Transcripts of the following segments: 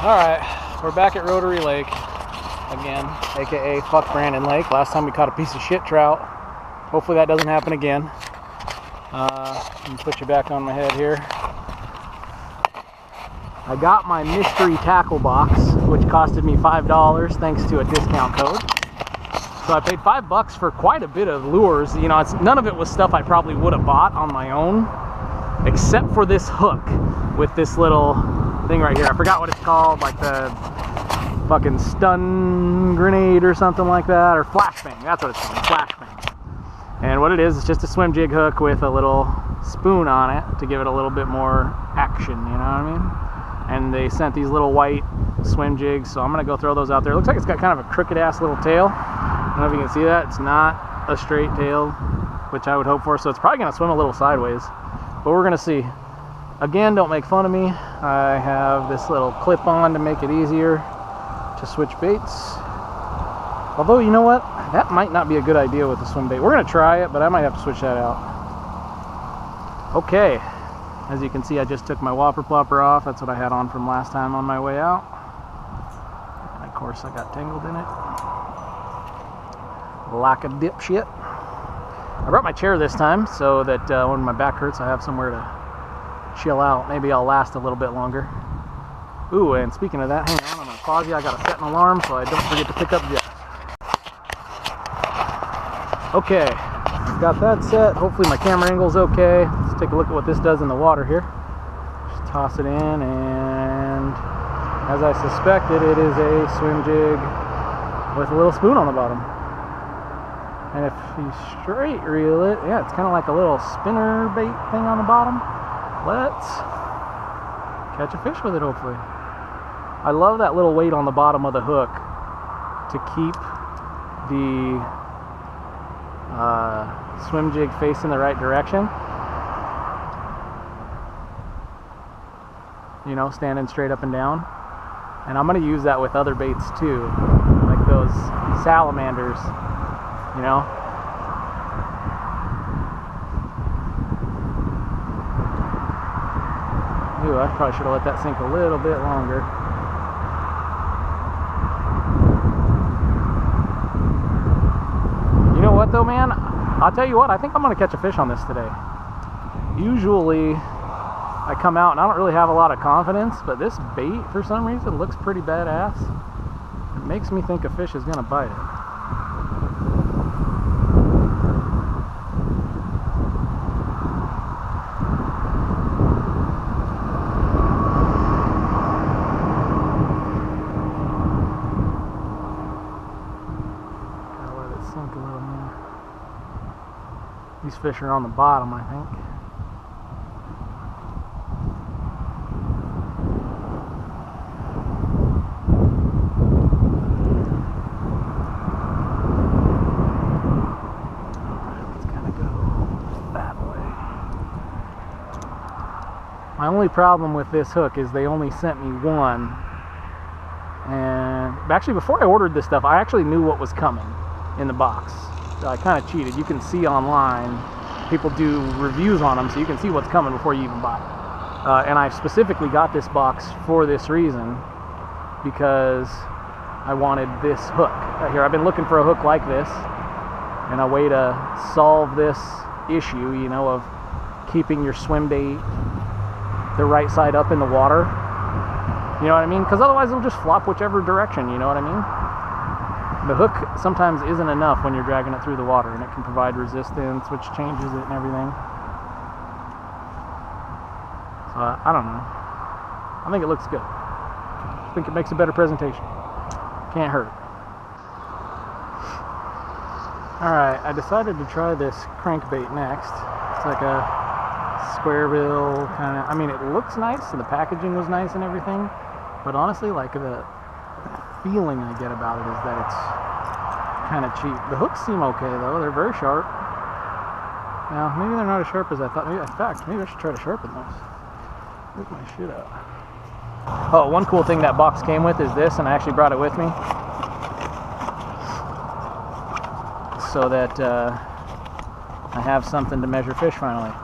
Alright, we're back at Rotary Lake again, aka fuck Brandon Lake. Last time we caught a piece of shit trout. Hopefully that doesn't happen again. Let me put you back on my head here. I got my mystery tackle box, which costed me $5 thanks to a discount code. So I paid $5 for quite a bit of lures. You know, none of it was stuff I probably would have bought on my own, except for this hook with this little thing right here. I forgot what it's called, like the fucking stun grenade or something like that, or flashbang. That's what it's called, flashbang. And what it is, it's just a swim jig hook with a little spoon on it to give it a little bit more action, you know what I mean? And they sent these little white swim jigs, so I'm gonna go throw those out there. It looks like it's got kind of a crooked ass little tail. I don't know if you can see that. It's not a straight tail, which I would hope for, so it's probably gonna swim a little sideways, but we're gonna see. Again, don't make fun of me. I have this little clip on to make it easier to switch baits. Although, you know what? That might not be a good idea with the swim bait. We're gonna try it, but I might have to switch that out. Okay, as you can see, I just took my whopper plopper off. That's what I had on from last time on my way out. And of course, I got tangled in it. Like a dipshit. I brought my chair this time so that when my back hurts, I have somewhere to chill out. Maybe I'll last a little bit longer. Ooh, and speaking of that, hang on, I'm gonna pause you. I gotta set an alarm so I don't forget to pick up Jeff. Okay, I've got that set. Hopefully my camera angle's okay. Let's take a look at what this does in the water here. Just toss it in, and as I suspected, it is a swim jig with a little spoon on the bottom. And if you straight reel it, yeah, it's kind of like a little spinner bait thing on the bottom. Let's catch a fish with it, hopefully. I love that little weight on the bottom of the hook to keep the swim jig facing the right direction. You know, standing straight up and down. And I'm going to use that with other baits too, like those salamanders, you know. Ooh, I probably should have let that sink a little bit longer. You know what though, man? I'll tell you what, I think I'm gonna catch a fish on this today. Usually I come out and I don't really have a lot of confidence, but this bait for some reason looks pretty badass. It makes me think a fish is gonna bite it. Sink a little more. These fish are on the bottom, I think. Let's kind of go that way. My only problem with this hook is they only sent me one. And actually, before I ordered this stuff, I actually knew what was coming in the box. So I kind of cheated. You can see online, people do reviews on them, so you can see what's coming before you even buy it. And I specifically got this box for this reason, because I wanted this hook. Right here, I've been looking for a hook like this, and a way to solve this issue, you know, of keeping your swim bait the right side up in the water. You know what I mean? Because otherwise it'll just flop whichever direction, you know what I mean? The hook sometimes isn't enough when you're dragging it through the water, and it can provide resistance, which changes it and everything. So I don't know. I think it looks good. I think it makes a better presentation. Can't hurt. Alright, I decided to try this crankbait next. It's like a square bill kind of, I mean, it looks nice and the packaging was nice and everything, but honestly, like the feeling I get about it is that it's kind of cheap. The hooks seem okay though, they're very sharp. Now, maybe they're not as sharp as I thought. Maybe, in fact, maybe I should try to sharpen those. Look my shit up. Oh, one cool thing that box came with is this, and I actually brought it with me. So that I have something to measure fish finally.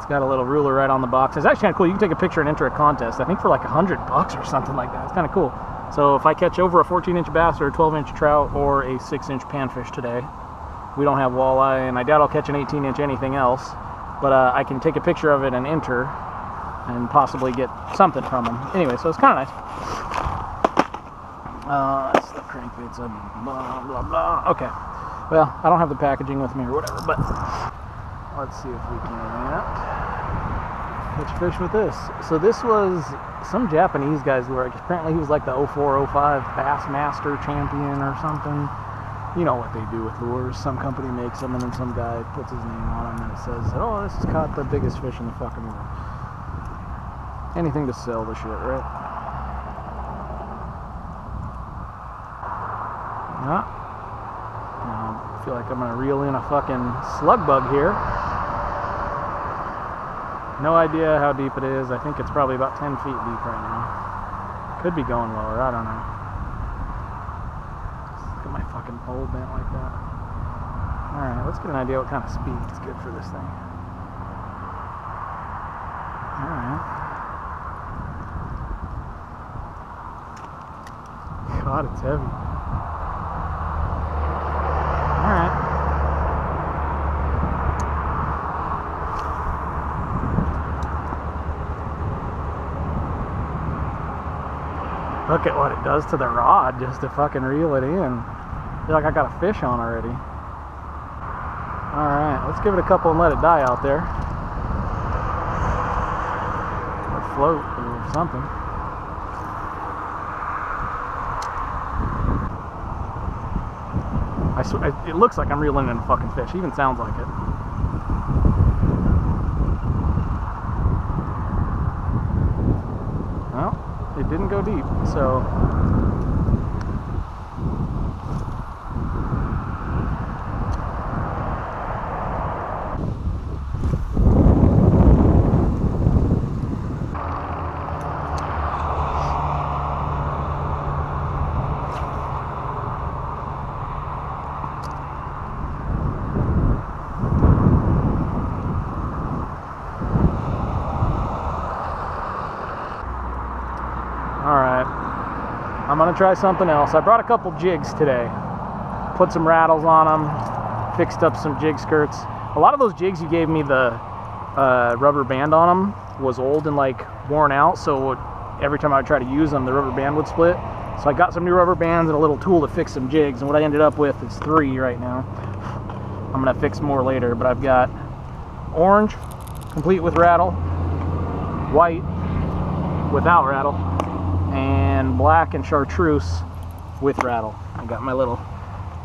It's got a little ruler right on the box. It's actually kind of cool. You can take a picture and enter a contest. I think for like $100 or something like that. It's kind of cool. So if I catch over a 14-inch bass or a 12-inch trout or a 6-inch panfish today, we don't have walleye, and I doubt I'll catch an 18-inch anything else, but I can take a picture of it and enter and possibly get something from them. Anyway, so it's kind of nice. That's the crankbaits, blah, blah, blah. Okay. Well, I don't have the packaging with me or whatever, but let's see if we can catch fish with this. So this was some Japanese guy's lure. Apparently he was like the 04, 05 Bassmaster champion or something. You know what they do with lures. Some company makes them and then some guy puts his name on them and it says, oh, this has caught the biggest fish in the fucking world. Anything to sell the shit, right? Yeah. Now, I feel like I'm gonna reel in a fucking slug bug here. No idea how deep it is. I think it's probably about 10 feet deep right now. Could be going lower, I don't know. Look at my fucking pole bent like that. Alright, let's get an idea what kind of speed is good for this thing. Alright. God, it's heavy. Alright. Look at what it does to the rod just to fucking reel it in. I feel like I got a fish on already. Alright, let's give it a couple and let it die out there. Or float or something. I swear, it looks like I'm reeling in a fucking fish. It even sounds like it. Well, it didn't go deep, so I'm gonna try something else. I brought a couple jigs today. Put some rattles on them, fixed up some jig skirts. A lot of those jigs you gave me, the rubber band on them was old and like worn out, so every time I would try to use them, the rubber band would split. So I got some new rubber bands and a little tool to fix some jigs, and what I ended up with is 3 right now. I'm gonna fix more later, but I've got orange, complete with rattle, white, without rattle, and black and chartreuse with rattle. I got my little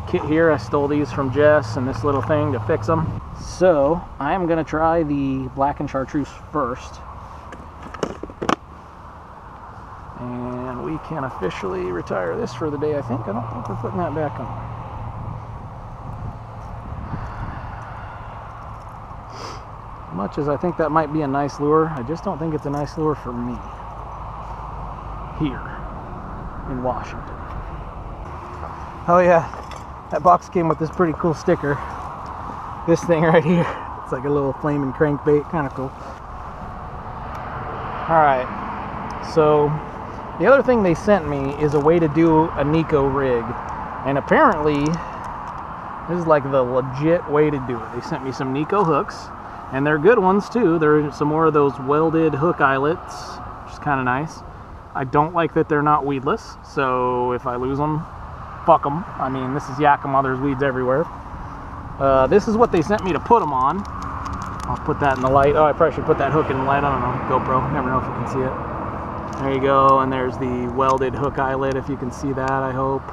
kit here. I stole these from Jess and this little thing to fix them. So I am going to try the black and chartreuse first. And we can officially retire this for the day, I think. I don't think we're putting that back on. Much as I think that might be a nice lure, I just don't think it's a nice lure for me. Here in Washington. Oh yeah, that box came with this pretty cool sticker. This thing right here. It's like a little flaming crankbait, kind of cool. Alright, so the other thing they sent me is a way to do a Nico rig. And apparently, this is like the legit way to do it. They sent me some Nico hooks, and they're good ones too. There are some more of those welded hook eyelets, which is kind of nice. I don't like that they're not weedless, so if I lose them, fuck them. I mean, this is Yakima, there's weeds everywhere. This is what they sent me to put them on. I'll put that in the light. Oh, I probably should put that hook in the light. I don't know, GoPro, never know if you can see it. There you go, and there's the welded hook eyelet, if you can see that, I hope.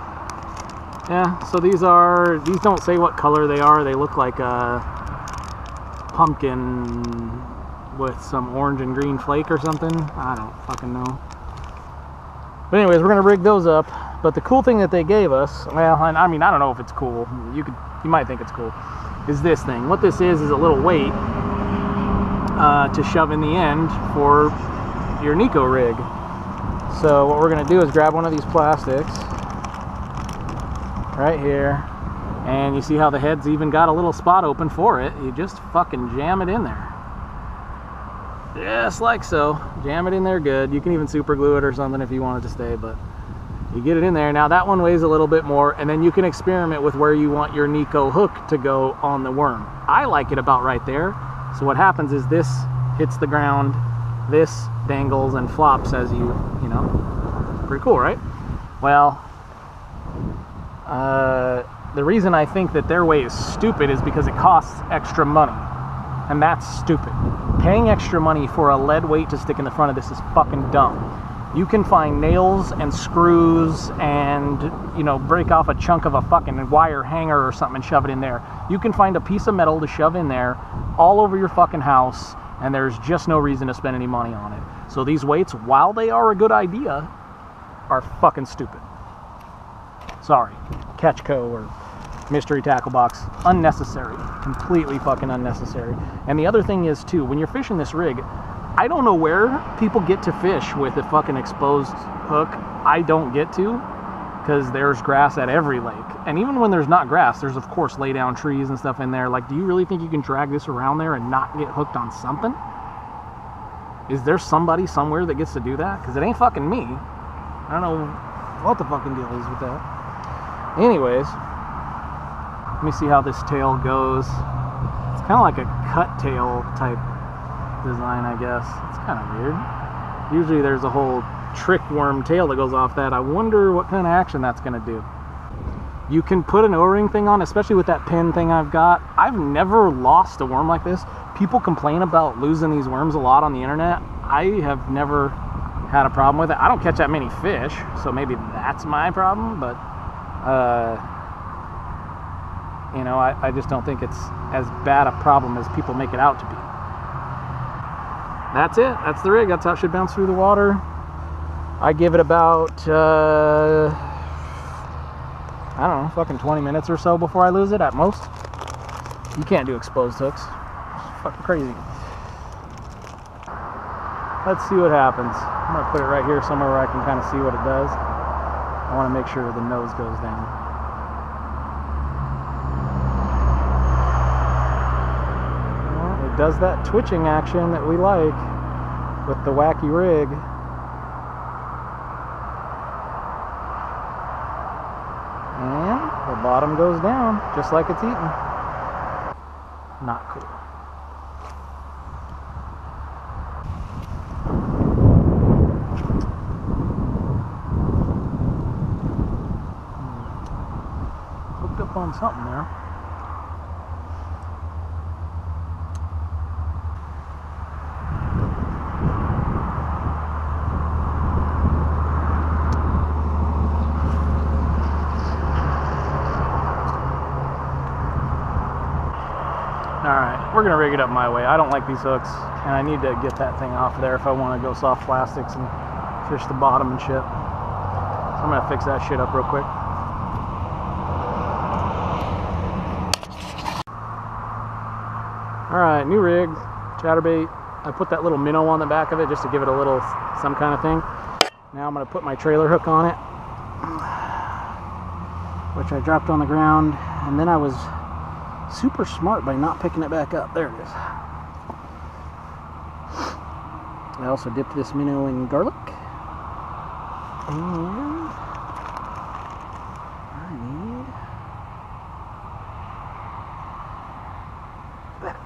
Yeah, so these don't say what color they are. They look like a pumpkin with some orange and green flake or something. I don't fucking know. But anyways, we're gonna rig those up. But the cool thing that they gave us, well, I mean, I don't know if it's cool. You might think it's cool. Is this thing? What this is a little weight to shove in the end for your Nico rig. So what we're gonna do is grab one of these plastics right here, and you see how the head's even got a little spot open for it. You just fucking jam it in there. Just like so. Jam it in there good. You can even super glue it or something if you want it to stay, but you get it in there. Now that one weighs a little bit more, and then you can experiment with where you want your Nico hook to go on the worm. I like it about right there. So what happens is this hits the ground, this dangles and flops as you know. Pretty cool, right? Well, the reason I think that their way is stupid is because it costs extra money. And that's stupid. Paying extra money for a lead weight to stick in the front of this is fucking dumb. You can find nails and screws and, you know, break off a chunk of a fucking wire hanger or something and shove it in there. You can find a piece of metal to shove in there all over your fucking house, and there's just no reason to spend any money on it. So these weights, while they are a good idea, are fucking stupid. Sorry. Catchco or mystery tackle box. Unnecessary. Completely fucking unnecessary. And the other thing is, too, when you're fishing this rig, I don't know where people get to fish with a fucking exposed hook. I don't get to, because there's grass at every lake. And even when there's not grass, there's of course lay down trees and stuff in there. Like, do you really think you can drag this around there and not get hooked on something? Is there somebody somewhere that gets to do that? Because it ain't fucking me. I don't know what the fucking deal is with that. Anyways, let me see how this tail goes. It's kind of like a cut tail type design, I guess. It's kind of weird. Usually there's a whole trick worm tail that goes off that. I wonder what kind of action that's going to do. You can put an O-ring thing on, especially with that pin thing I've got. I've never lost a worm like this. People complain about losing these worms a lot on the internet. I have never had a problem with it. I don't catch that many fish, so maybe that's my problem, but you know, I just don't think it's as bad a problem as people make it out to be. That's it. That's the rig. That's how it should bounce through the water. I give it about, I don't know, fucking 20 minutes or so before I lose it at most. You can't do exposed hooks. It's fucking crazy. Let's see what happens. I'm going to put it right here somewhere where I can kind of see what it does. I want to make sure the nose goes down. Does that twitching action that we like with the wacky rig. And the bottom goes down just like it's eating. Not cool. Hooked up on something there. Alright, we're going to rig it up my way. I don't like these hooks, and I need to get that thing off there if I want to go soft plastics and fish the bottom and shit. So I'm going to fix that shit up real quick. Alright, new rig, chatterbait. I put that little minnow on the back of it just to give it a little some kind of thing. Now I'm going to put my trailer hook on it, which I dropped on the ground, and then I was super smart by not picking it back up. There it is. I also dipped this minnow in garlic. And I need that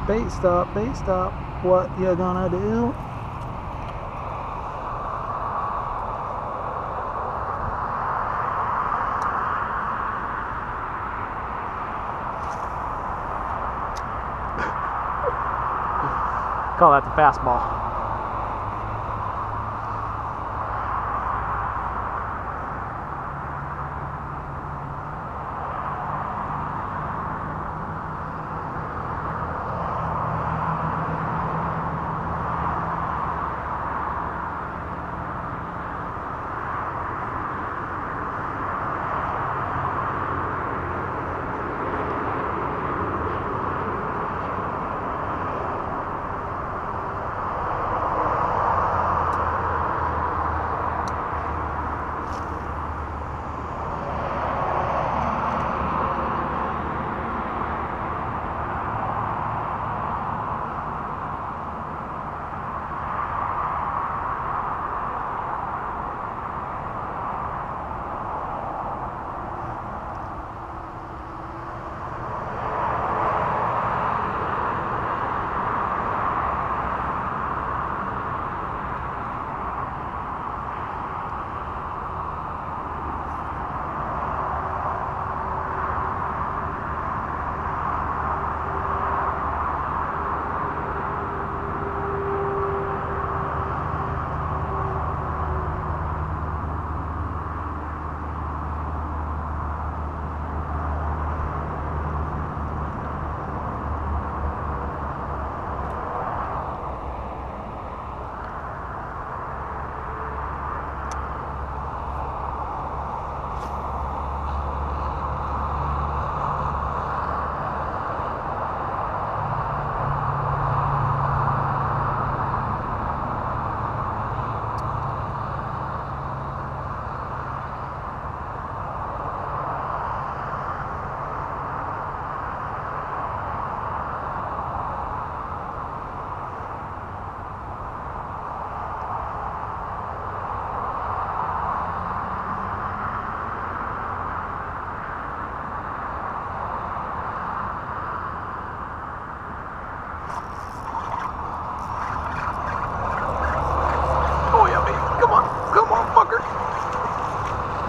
thing. Bait stop, bait stop. What you gonna do? Call that the fastball.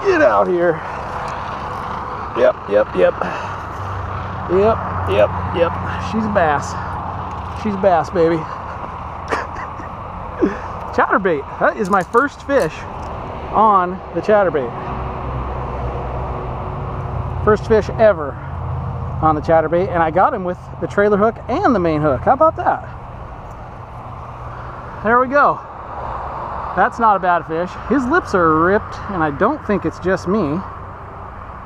Get out here. Yep. She's a bass. She's a bass, baby. Chatterbait. That is my first fish on the chatterbait. First fish ever on the chatterbait, and I got him with the trailer hook and the main hook. How about that? There we go. That's not a bad fish. His lips are ripped, and I don't think it's just me,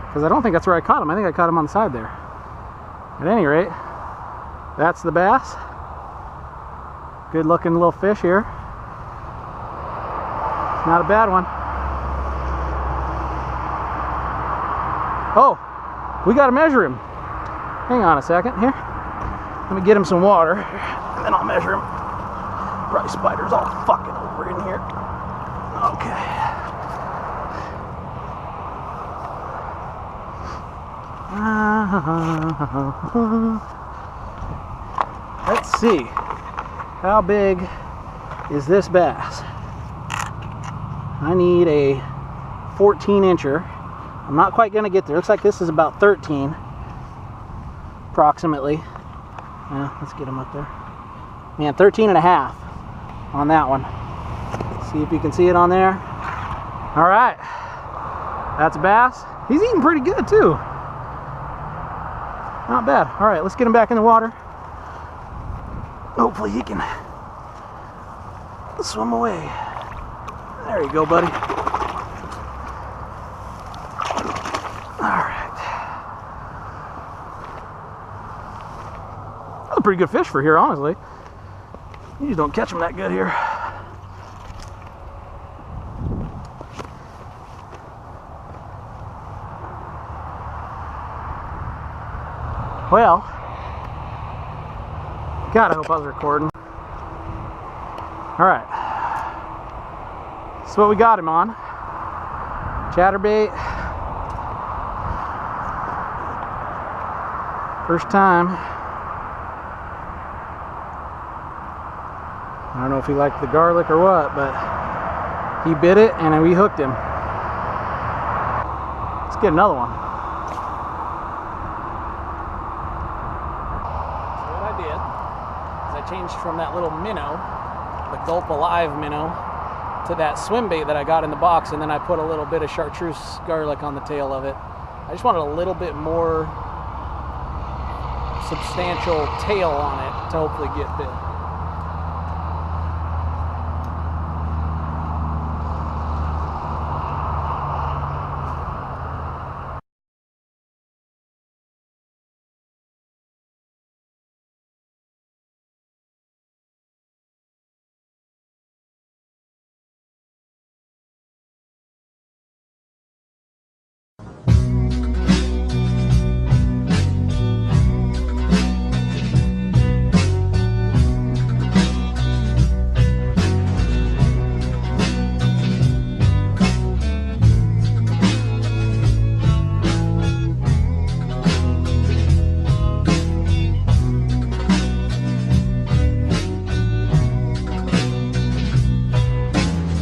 because I don't think that's where I caught him. I think I caught him on the side there. At any rate, that's the bass. Good looking little fish here. Not a bad one. Oh, we got to measure him. Hang on a second here. Let me get him some water, and then I'll measure him. Probably spiders all fucking over in here. Okay. Let's see. How big is this bass? I need a 14-incher. I'm not quite gonna get there. Looks like this is about 13, approximately. Yeah, let's get him up there. Man, 13 and a half on that one. See if you can see it on there. All right, that's a bass. He's eating pretty good too. Not bad. All right, let's get him back in the water. Hopefully he can swim away. There you go, buddy. All right. That's a pretty good fish for here, honestly. You just don't catch them that good here. Well, God, I hope I was recording. All right. That's what we got him on. Chatterbait. First time. I don't know if he liked the garlic or what, but he bit it and we hooked him. Let's get another one. So what I did is I changed from that little minnow, the Gulp Alive minnow, to that swim bait that I got in the box, and then I put a little bit of chartreuse garlic on the tail of it. I just wanted a little bit more substantial tail on it to hopefully get bit.